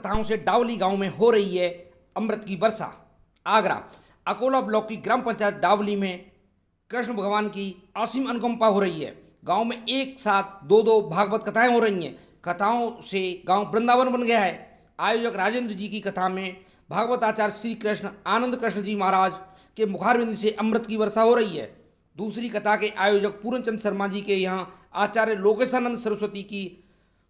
कथाओं से डावली गांव में हो रही है अमृत की वर्षा। आगरा अकोला ब्लॉक की ग्राम पंचायत डावली में कृष्ण भगवान की असीम अनुकंपा हो रही है। गांव में एक साथ दो भागवत कथाएं हो रही हैं। कथाओं से गांव वृंदावन बन गया है। आयोजक राजेंद्र जी की कथा में भागवत आचार्य श्री कृष्ण आनंद कृष्ण जी महाराज के मुखारविंद से अमृत की वर्षा हो रही है। दूसरी कथा के आयोजक पूर्णचंद शर्मा जी के यहाँ आचार्य लोकेशानंद सरस्वती की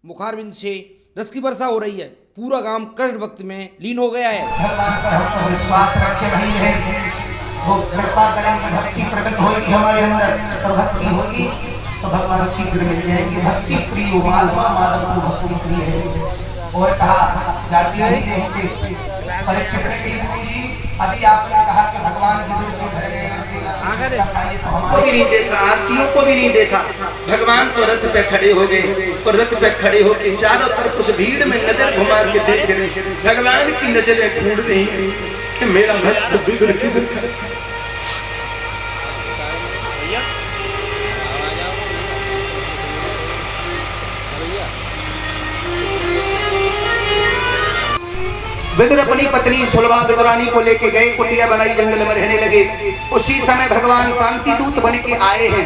मुखारविंद से रस की वर्षा हो रही है। पूरा गांव कृष्ण भक्ति में लीन हो गया है। भगवान पर हमको विश्वास रखे नहीं है, वो कृपा करेंगे, भक्ति प्रकट होगी हमारे अंदर, तो भक्ति होगी तो भगवान शीघ्र मिल जाएंगे। भक्ति प्रिय माधवा माधव को भक्ति प्रिय है। और कहा जाति नहीं देखते परीक्षित जी, अभी आपने कहा कि भगवान विदुर को घर गए, को भी नहीं देखा, आरतियों को भी नहीं देखा। भगवान तो रथ पे खड़े हो गए और रथ पे खड़े होकर चारों तरफ उस भीड़ में नजर घुमा के देख रहे। भगवान की नजरें ढूंढ रही कि मेरा भक्त बिगड़ क्यों खड़ा। विदुर अपनी पत्नी सुलभा विदुरानी को लेके गए, कुटिया बनाई, जंगल में रहने लगे। उसी समय भगवान शांति दूत बन के आए हैं।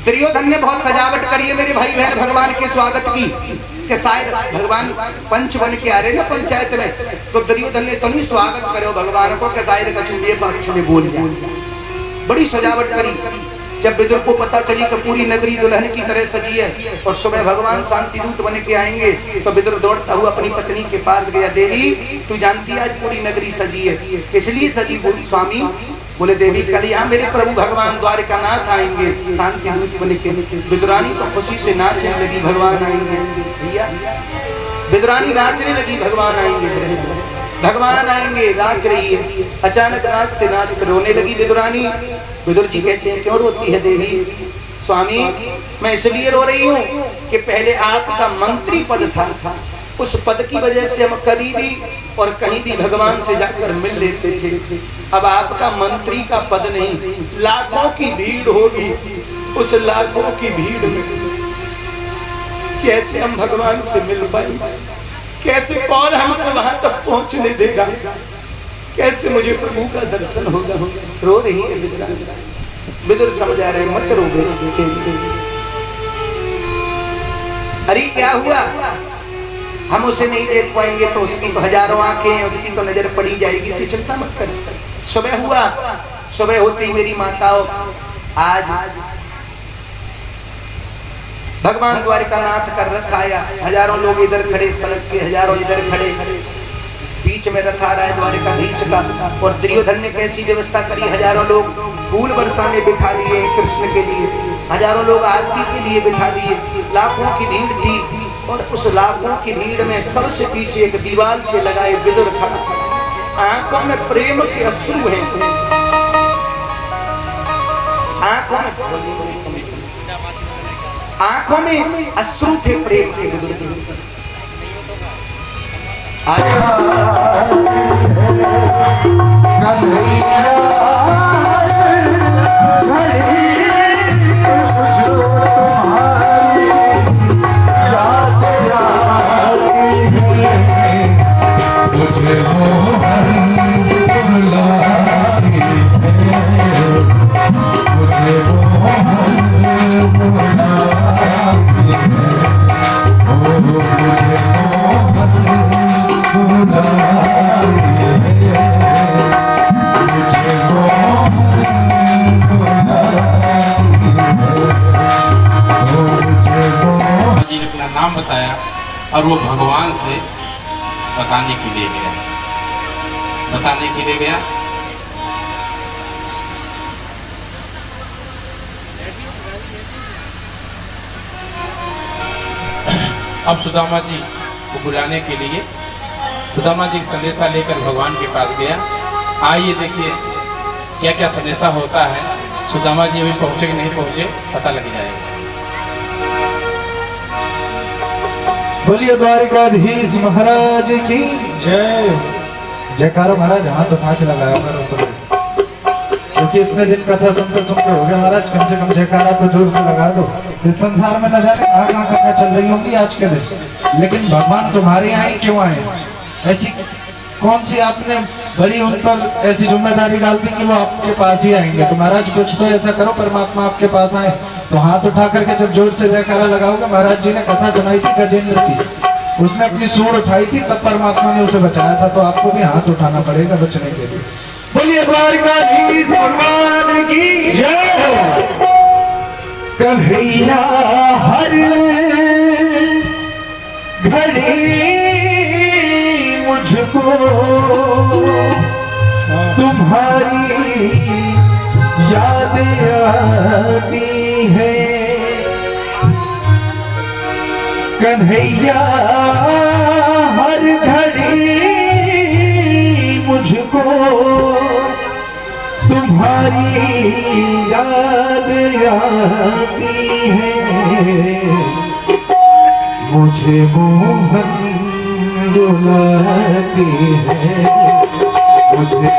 दुर्योधन ने बहुत सजावट करी है मेरे भाई बहन भगवान के स्वागत की, कि शायद भगवान पंच बन के आ रहे ना पंचायत में, तो दुर्योधन ने तो नहीं स्वागत करो भगवान को कि शायद कचुंबे पक्ष में बोल जाए। बड़ी सजावट करी। जब विदुर को पता चली कि पूरी नगरी दुल्हन की तरह सजी है और सुबह भगवान शांति दूत बन के आएंगे, तो विदुर दौड़ता हुआ अपनी पत्नी के पास गया। देवी तू जानती है आज पूरी नगरी सजी है, इसलिए सजी बोली स्वामी। बोले देवी कल यहाँ मेरे प्रभु भगवान द्वारकानाथ आएंगे शांति दूत बन के। विदुरानी तो खुशी से नाचने लगी, भगवान आएंगे भैया। विदुरानी नाचने लगी, भगवान आएंगे, भगवान आएंगे, नाच रही है। अचानक नाचते नाचते रोने लगी विदुरानी। विदुर जी कहते हैं क्यों रोती है देवी? स्वामी मैं इसलिए रो रही हूँ कि पहले आपका मंत्री पद था, उस पद की वजह से हम कभी भी और कहीं भी भगवान से जाकर मिल लेते थे। अब आपका मंत्री का पद नहीं, लाखों की भीड़ होगी, उस लाखों की भीड़ में कैसे हम भगवान से मिल पाएंगे? कैसे कौन हमको वहां तक पहुंचने देगा? कैसे मुझे प्रभु का दर्शन होगा? रो रही है विदुरानी। विदुर समझा रहे मत रो गए। अरे क्या हुआ? हम उसे नहीं देख पाएंगे तो उसकी तो हजारों आंखें हैं, उसकी तो नजर पड़ी जाएगी, तो चिंता मत कर। सुबह हुआ, सुबह होती मेरी माताओं आज भगवान द्वारकानाथ का रथ आया। हजारों लोग इधर खड़े, सड़क के हजारों इधर खड़े, बीच में रथ आ रहा है द्वारकाधीश का। और दुर्योधन ने कैसी व्यवस्था करी, हजारों लोग फूल बरसाने बिठा दिए कृष्ण के लिए, हजारों लोग आरती के लिए बिठा दिए। लाखों की भीड़ थी और उस लाखों की भीड़ में सबसे पीछे एक दीवार से लगाए विदुर खड़ा। आंखों में प्रेम के अश्रु हैं, आंखों में अश्रु थे प्रेम के विदुर के। नाम बताया और वो भगवान से बताने के लिए गया, बताने के लिए गया। अब सुदामा जी को बुलाने के लिए सुदामा जी संदेशा लेकर भगवान के पास गया। आइए देखिए क्या क्या संदेशा होता है। सुदामा जी अभी पहुँचे कि नहीं पहुँचे पता लग जाएगा। बोलिए द्वारकाधीश महाराज की जय। जयकारा महाराज, हाथ उठा के लगाया करो सब, क्योंकि इतने दिन कथा सुनते सुनते हो गया महाराज, कम से कम जयकारा तो जोर से लगा दो। इस संसार में न जाने कहाँ कहाँ घटना चल रही होंगी आज के दिन, लेकिन भगवान तुम्हारे यहाँ ही क्यों आए? ऐसी कौन सी आपने बड़ी उन पर ऐसी जिम्मेदारी डाल दी कि वो आपके पास ही आएंगे? तो महाराज कुछ तो ऐसा करो परमात्मा आपके पास आए। तो हाथ उठा करके जब जोर से जयकारा लगाओगे, महाराज जी ने कथा सुनाई थी गजेंद्र की, उसने अपनी सूंड उठाई थी, तब परमात्मा ने उसे बचाया था। तो आपको भी हाथ उठाना पड़ेगा बचने के लिए। बोलिए द्वारकाधीश भगवान की जय। कन्हैया हर घड़ी मुझको तुम्हारी याद आती है। कन्हैया हर घड़ी मुझको तुम्हारी याद आती है। मुझे मोहन बुलाती है, मुझे